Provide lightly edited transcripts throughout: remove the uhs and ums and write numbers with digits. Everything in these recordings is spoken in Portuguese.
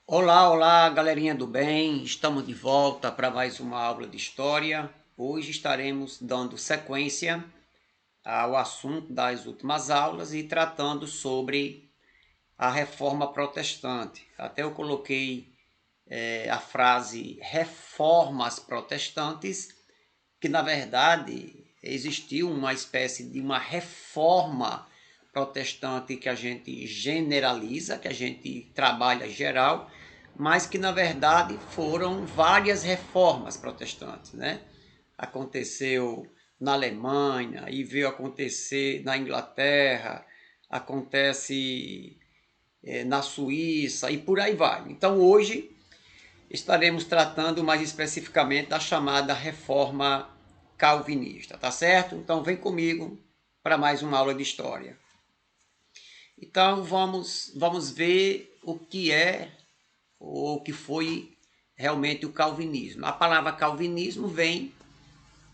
Olá, olá, galerinha do bem. Estamos de volta para mais uma aula de história. Hoje estaremos dando sequência ao assunto das últimas aulas e tratando sobre a Reforma Protestante. Até eu coloquei a frase reformas protestantes, que na verdade existiu uma espécie de uma reforma protestante que a gente generaliza, que a gente trabalha geral, mas que na verdade foram várias reformas protestantes, né? Aconteceu na Alemanha e veio acontecer na Inglaterra, acontece na Suíça e por aí vai. Então hoje estaremos tratando mais especificamente da chamada reforma calvinista, tá certo? Então vem comigo para mais uma aula de história. Então vamos ver o que é ou o que foi realmente o calvinismo. A palavra calvinismo vem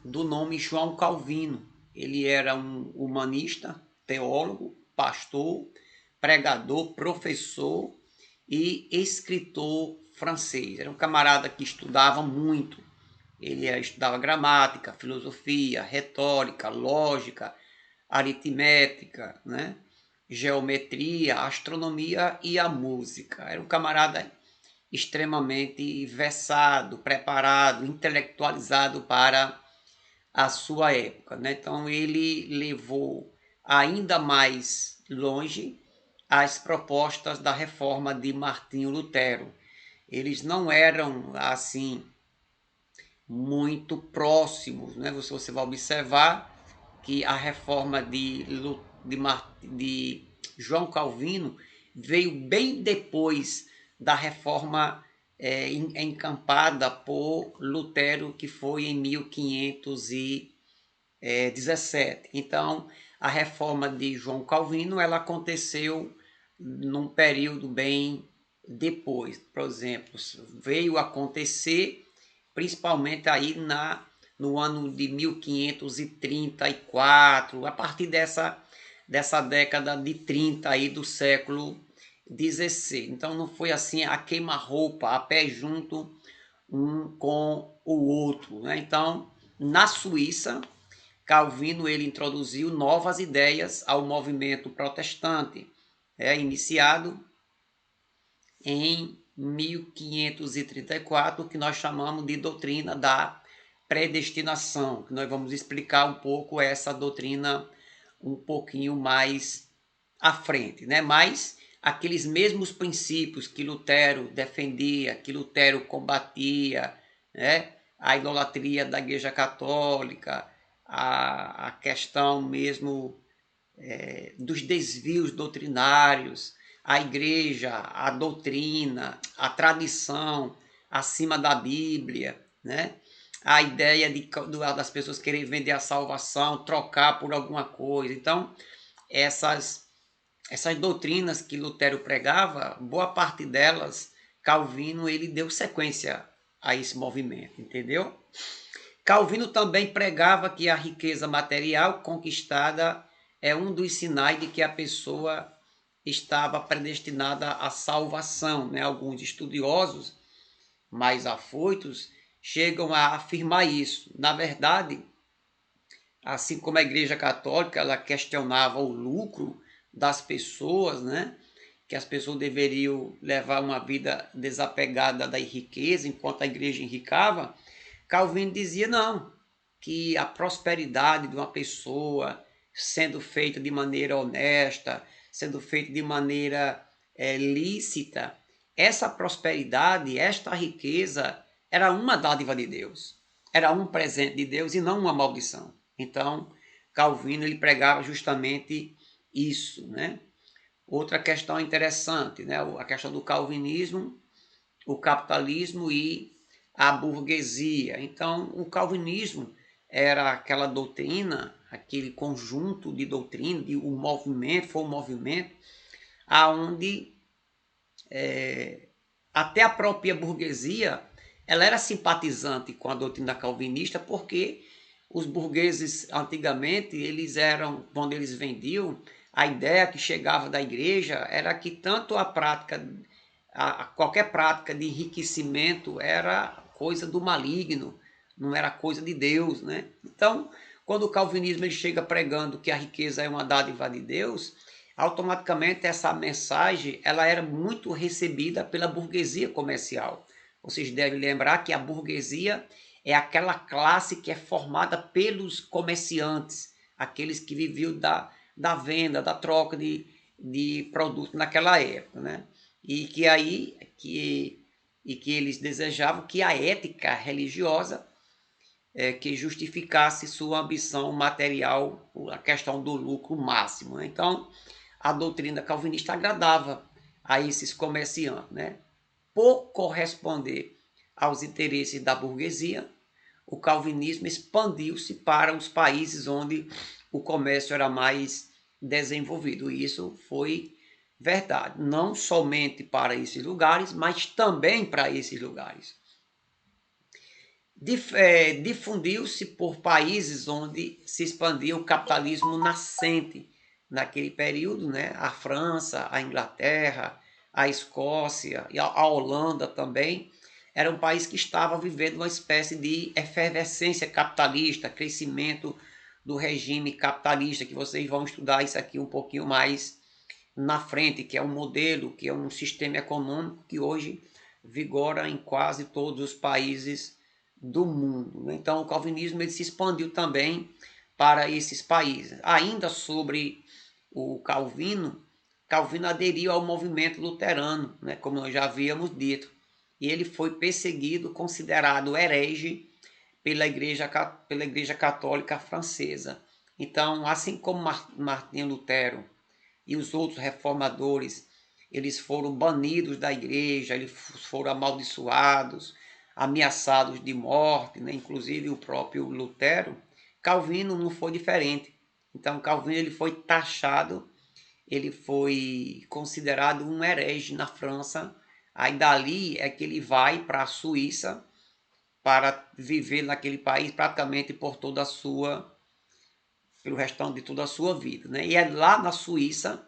do nome João Calvino. Ele era um humanista, teólogo, pastor, pregador, professor e escritor francês. Era um camarada que estudava muito. Ele estudava gramática, filosofia, retórica, lógica, aritmética, né? Geometria, astronomia e a música. Era um camarada extremamente versado, preparado, intelectualizado para a sua época, né? Então ele levou ainda mais longe as propostas da reforma de Martinho Lutero. Eles não eram assim muito próximos, né? Você vai observar que a reforma de João Calvino veio bem depois da reforma encampada por Lutero, que foi em 1517. Então, a reforma de João Calvino ela aconteceu num período bem depois. Por exemplo, veio acontecer principalmente aí no ano de 1534, a partir dessa década de 30 aí do século XVI. Então não foi assim a queima-roupa, a pé junto um com o outro, né? Então, na Suíça, Calvino ele introduziu novas ideias ao movimento protestante, iniciado em 1534, que nós chamamos de doutrina da predestinação, que nós vamos explicar um pouco essa doutrina um pouquinho mais à frente, né? Mas aqueles mesmos princípios que Lutero defendia, que Lutero combatia, né? A idolatria da Igreja Católica, a questão mesmo dos desvios doutrinários, a igreja, a doutrina, a tradição acima da Bíblia, né? A ideia das pessoas quererem vender a salvação, trocar por alguma coisa. Então, essas doutrinas que Lutero pregava, boa parte delas, Calvino ele deu sequência a esse movimento, entendeu? Calvino também pregava que a riqueza material conquistada é um dos sinais de que a pessoa estava predestinada à salvação, né? Alguns estudiosos mais afoitos chegam a afirmar isso. Na verdade, assim como a Igreja Católica ela questionava o lucro das pessoas, né? Que as pessoas deveriam levar uma vida desapegada da riqueza enquanto a igreja enricava, Calvino dizia não, que a prosperidade de uma pessoa sendo feita de maneira honesta, sendo feita de maneira lícita, essa prosperidade, esta riqueza era uma dádiva de Deus, era um presente de Deus e não uma maldição. Então, Calvino ele pregava justamente isso, né? Outra questão interessante, né? A questão do calvinismo, o capitalismo e a burguesia. Então, o calvinismo era aquela doutrina, aquele conjunto de doutrina, de um movimento, foi um movimento aonde até a própria burguesia ela era simpatizante com a doutrina calvinista, porque os burgueses antigamente eles eram, quando eles vendiam, a ideia que chegava da igreja era que tanto a prática qualquer prática de enriquecimento era coisa do maligno, não era coisa de Deus, né? Então, quando o calvinismo ele chega pregando que a riqueza é uma dádiva de Deus, automaticamente essa mensagem ela era muito recebida pela burguesia comercial. Vocês devem lembrar que a burguesia é aquela classe que é formada pelos comerciantes, aqueles que viviam da venda, da troca de produtos naquela época, né? E que aí que eles desejavam que a ética religiosa que justificasse sua ambição material, a questão do lucro máximo, né? Então, a doutrina calvinista agradava a esses comerciantes, né? Por corresponder aos interesses da burguesia, o calvinismo expandiu-se para os países onde o comércio era mais desenvolvido. E isso foi verdade, não somente para esses lugares, mas também para esses lugares. Difundiu-se por países onde se expandia o capitalismo nascente naquele período, né? A França, a Inglaterra, a Escócia e a Holanda também. Era um país que estava vivendo uma espécie de efervescência capitalista, crescimento do regime capitalista, que vocês vão estudar isso aqui um pouquinho mais na frente, que é um modelo, que é um sistema econômico que hoje vigora em quase todos os países do mundo. Então, o calvinismo ele se expandiu também para esses países. Ainda sobre o Calvino aderiu ao movimento luterano, né, como nós já havíamos dito, e ele foi perseguido, considerado herege pela igreja Católica Francesa. Então, assim como Martinho Lutero e os outros reformadores, eles foram banidos da igreja, eles foram amaldiçoados, ameaçados de morte, né? Inclusive o próprio Lutero. Calvino não foi diferente. Então Calvino ele foi taxado, ele foi considerado um herege na França. Aí dali é que ele vai para a Suíça para viver naquele país praticamente por toda a sua, pelo restante de toda a sua vida, né? E é lá na Suíça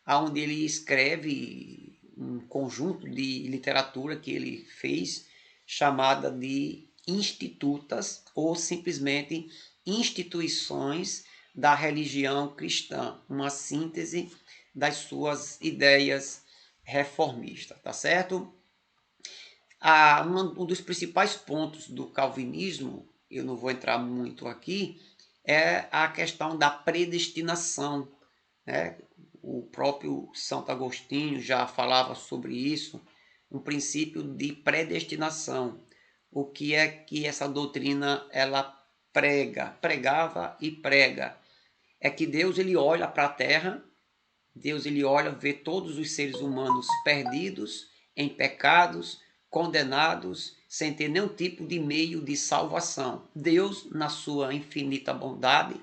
onde ele escreve um conjunto de literatura que ele fez chamada de institutas ou simplesmente instituições da religião cristã, uma síntese das suas ideias reformistas, tá certo? Um dos principais pontos do calvinismo, eu não vou entrar muito aqui, é a questão da predestinação, né? O próprio Santo Agostinho já falava sobre isso, um princípio de predestinação. O que é que essa doutrina ela pregava e prega? É que Deus ele olha para a terra, Deus ele olha, vê todos os seres humanos perdidos, em pecados, condenados, sem ter nenhum tipo de meio de salvação. Deus, na sua infinita bondade,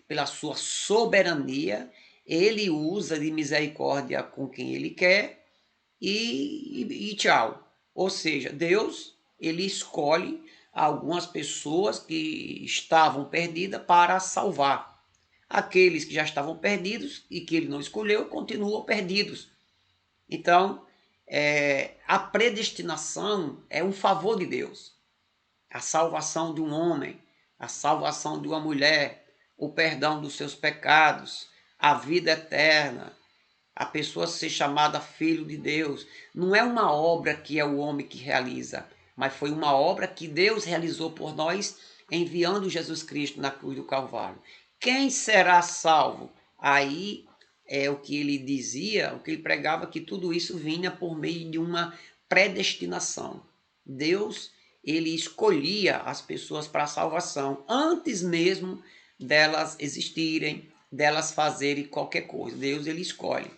pela sua soberania, ele usa de misericórdia com quem ele quer e tchau. Ou seja, Deus ele escolhe algumas pessoas que estavam perdidas para salvar. Aqueles que já estavam perdidos e que ele não escolheu continuam perdidos. Então, a predestinação é um favor de Deus. A salvação de um homem, a salvação de uma mulher, o perdão dos seus pecados, a vida eterna, a pessoa ser chamada filho de Deus. Não é uma obra que é o homem que realiza, mas foi uma obra que Deus realizou por nós, enviando Jesus Cristo na cruz do Calvário. Quem será salvo? Aí é o que ele dizia, o que ele pregava, que tudo isso vinha por meio de uma predestinação. Deus, ele escolhia as pessoas para a salvação antes mesmo delas existirem, delas fazerem qualquer coisa. Deus, ele escolhe.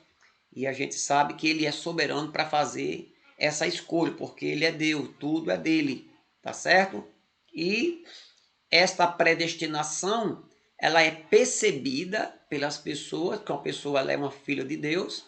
E a gente sabe que ele é soberano para fazer essa escolha, porque ele é Deus, tudo é dele, tá certo? E esta predestinação, ela é percebida pelas pessoas, que uma pessoa ela é uma filha de Deus,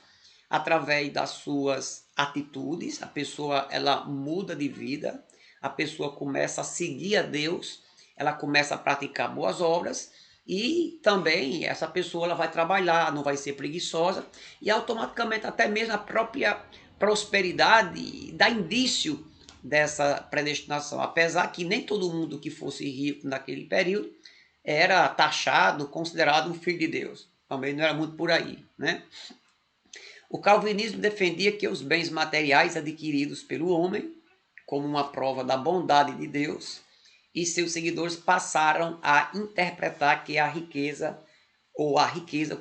através das suas atitudes, a pessoa ela muda de vida, a pessoa começa a seguir a Deus, ela começa a praticar boas obras e também essa pessoa ela vai trabalhar, não vai ser preguiçosa e automaticamente até mesmo a própria prosperidade dá indício dessa predestinação, apesar que nem todo mundo que fosse rico naquele período era taxado, considerado um filho de Deus. Também não era muito por aí, né? O calvinismo defendia que os bens materiais adquiridos pelo homem, como uma prova da bondade de Deus, e seus seguidores passaram a interpretar que a riqueza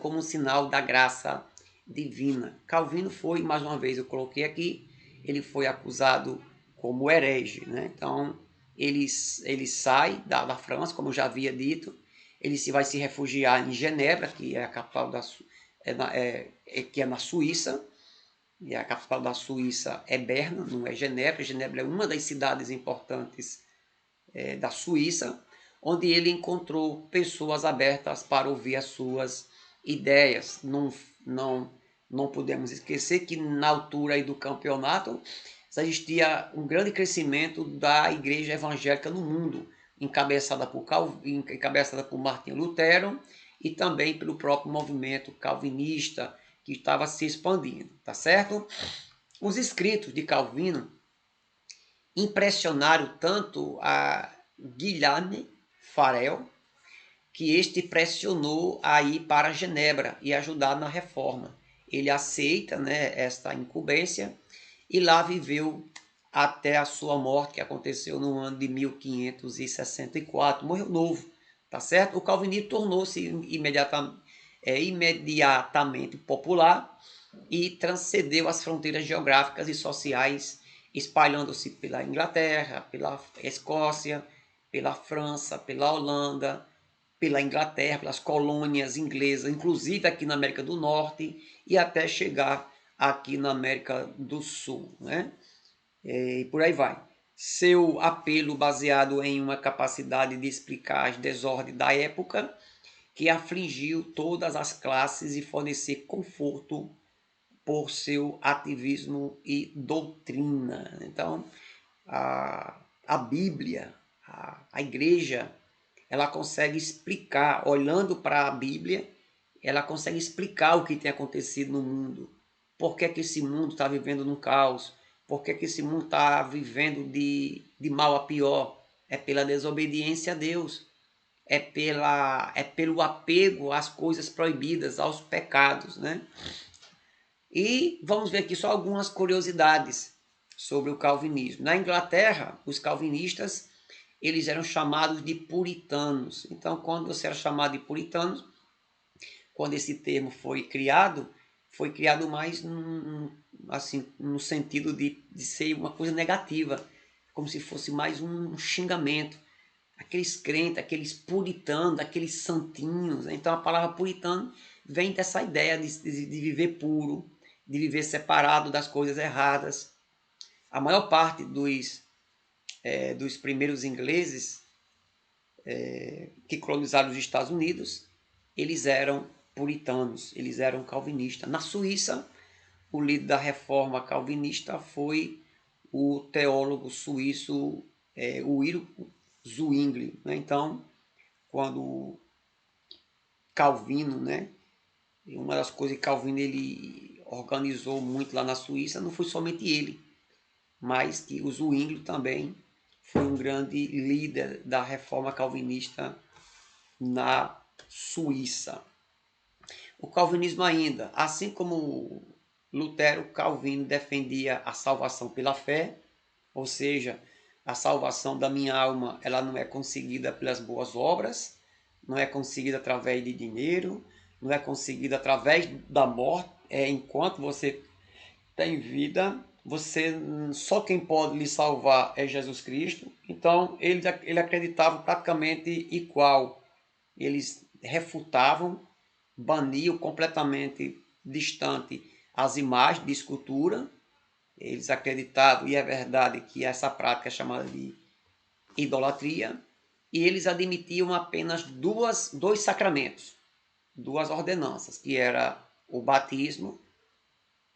como um sinal da graça divina. Calvino foi, mais uma vez eu coloquei aqui, ele foi acusado como herege, né? Então ele sai da França, como eu já havia dito, ele vai se refugiar em Genebra, que é a capital que é na Suíça, e a capital da Suíça é Berna, não é Genebra. Genebra é uma das cidades importantes da Suíça, onde ele encontrou pessoas abertas para ouvir as suas ideias. Não podemos esquecer que na altura aí do campeonato existia um grande crescimento da igreja evangélica no mundo, encabeçada por Martinho Lutero e também pelo próprio movimento calvinista que estava se expandindo, tá certo? Os escritos de Calvino impressionaram tanto a Guilherme Farel, que este pressionou a ir para Genebra e ajudar na reforma. Ele aceita, né, esta incumbência e lá viveu até a sua morte, que aconteceu no ano de 1564. Morreu novo, tá certo? O calvinismo tornou-se imediatamente popular e transcendeu as fronteiras geográficas e sociais, espalhando-se pela Inglaterra, pela Escócia, pela França, pela Holanda, pela Inglaterra, pelas colônias inglesas, inclusive aqui na América do Norte e até chegar aqui na América do Sul, né? E por aí vai. Seu apelo baseado em uma capacidade de explicar as desordens da época que afligiu todas as classes e fornecer conforto por seu ativismo e doutrina. Então, a Bíblia, a igreja, ela consegue explicar, olhando para a Bíblia, ela consegue explicar o que tem acontecido no mundo. Por que esse mundo está vivendo num caos? Por que esse mundo está vivendo de mal a pior? É pela desobediência a Deus. É pelo apego às coisas proibidas, aos pecados, né? E vamos ver aqui só algumas curiosidades sobre o calvinismo. Na Inglaterra, os calvinistas eles eram chamados de puritanos. Então, quando você era chamado de puritanos, quando esse termo foi criado mais assim, no sentido de ser uma coisa negativa, como se fosse mais um xingamento. Aqueles crentes, aqueles puritanos, aqueles santinhos. Então, a palavra puritano vem dessa ideia de viver puro, de viver separado das coisas erradas. A maior parte dos primeiros ingleses que colonizaram os Estados Unidos, eles eram puritanos, eles eram calvinistas. Na Suíça, o líder da reforma calvinista foi o teólogo suíço Hugo Zwingli, né? Então, quando Calvino, né, uma das coisas que Calvino ele organizou muito lá na Suíça, não foi somente ele, mas que o Zwingli também foi um grande líder da reforma calvinista na Suíça. O calvinismo ainda, assim como Lutero, Calvino defendia a salvação pela fé, ou seja, a salvação da minha alma ela não é conseguida pelas boas obras, não é conseguida através de dinheiro, não é conseguida através da morte. Enquanto você tem vida, só quem pode lhe salvar é Jesus Cristo. Então ele acreditava praticamente igual. Eles refutavam, baniam completamente distante as imagens de escultura. Eles acreditavam, e é verdade, que essa prática é chamada de idolatria, e eles admitiam apenas dois sacramentos, duas ordenanças, que era o batismo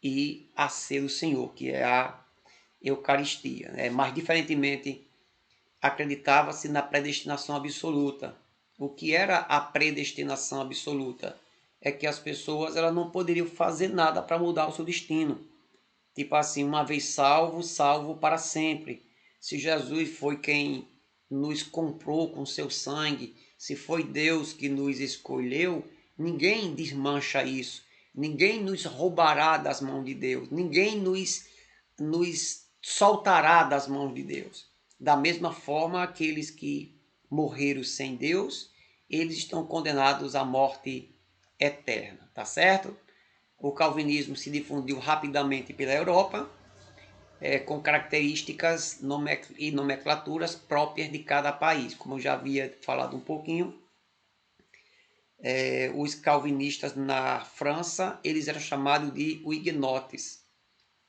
e a ceia do Senhor, que é a Eucaristia. Mas, diferentemente, acreditava-se na predestinação absoluta. O que era a predestinação absoluta? É que as pessoas elas não poderiam fazer nada para mudar o seu destino. Tipo assim, uma vez salvo, salvo para sempre. Se Jesus foi quem nos comprou com seu sangue, se foi Deus que nos escolheu, ninguém desmancha isso. Ninguém nos roubará das mãos de Deus. Ninguém nos soltará das mãos de Deus. Da mesma forma, aqueles que morreram sem Deus, eles estão condenados à morte eterna, tá certo? O calvinismo se difundiu rapidamente pela Europa, com características e nomenclaturas próprias de cada país. Como eu já havia falado um pouquinho, os calvinistas na França, eles eram chamados de huguenotes.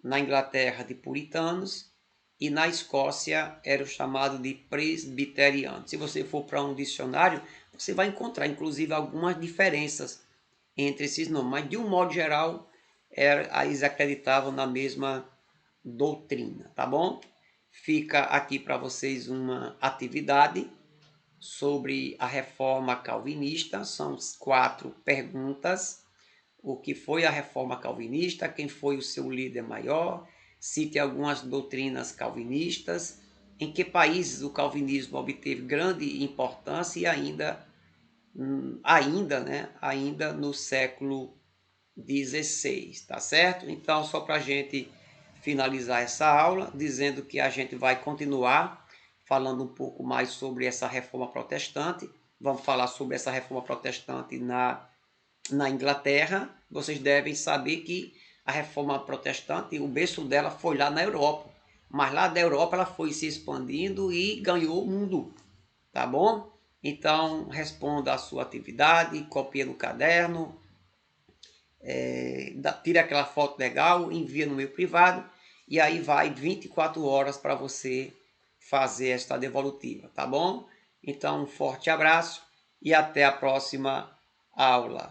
Na Inglaterra, de puritanos. E na Escócia, eram chamados de presbiterianos. Se você for para um dicionário, você vai encontrar, inclusive, algumas diferenças entre esses nomes. Mas, de um modo geral, eles acreditavam na mesma doutrina, tá bom? Fica aqui para vocês uma atividade sobre a reforma calvinista. São 4 perguntas. O que foi a reforma calvinista? Quem foi o seu líder maior? Cite algumas doutrinas calvinistas. Em que países o calvinismo obteve grande importância e ainda no século XVI, tá certo? Então, só para a gente finalizar essa aula, dizendo que a gente vai continuar falando um pouco mais sobre essa reforma protestante. Vamos falar sobre essa reforma protestante na Inglaterra. Vocês devem saber que a reforma protestante, o berço dela foi lá na Europa. Mas lá da Europa ela foi se expandindo e ganhou o mundo, tá bom? Então, responda a sua atividade, copia no caderno, tira aquela foto legal, envia no meu privado e aí vai 24 horas para você fazer esta devolutiva, tá bom? Então, um forte abraço e até a próxima aula.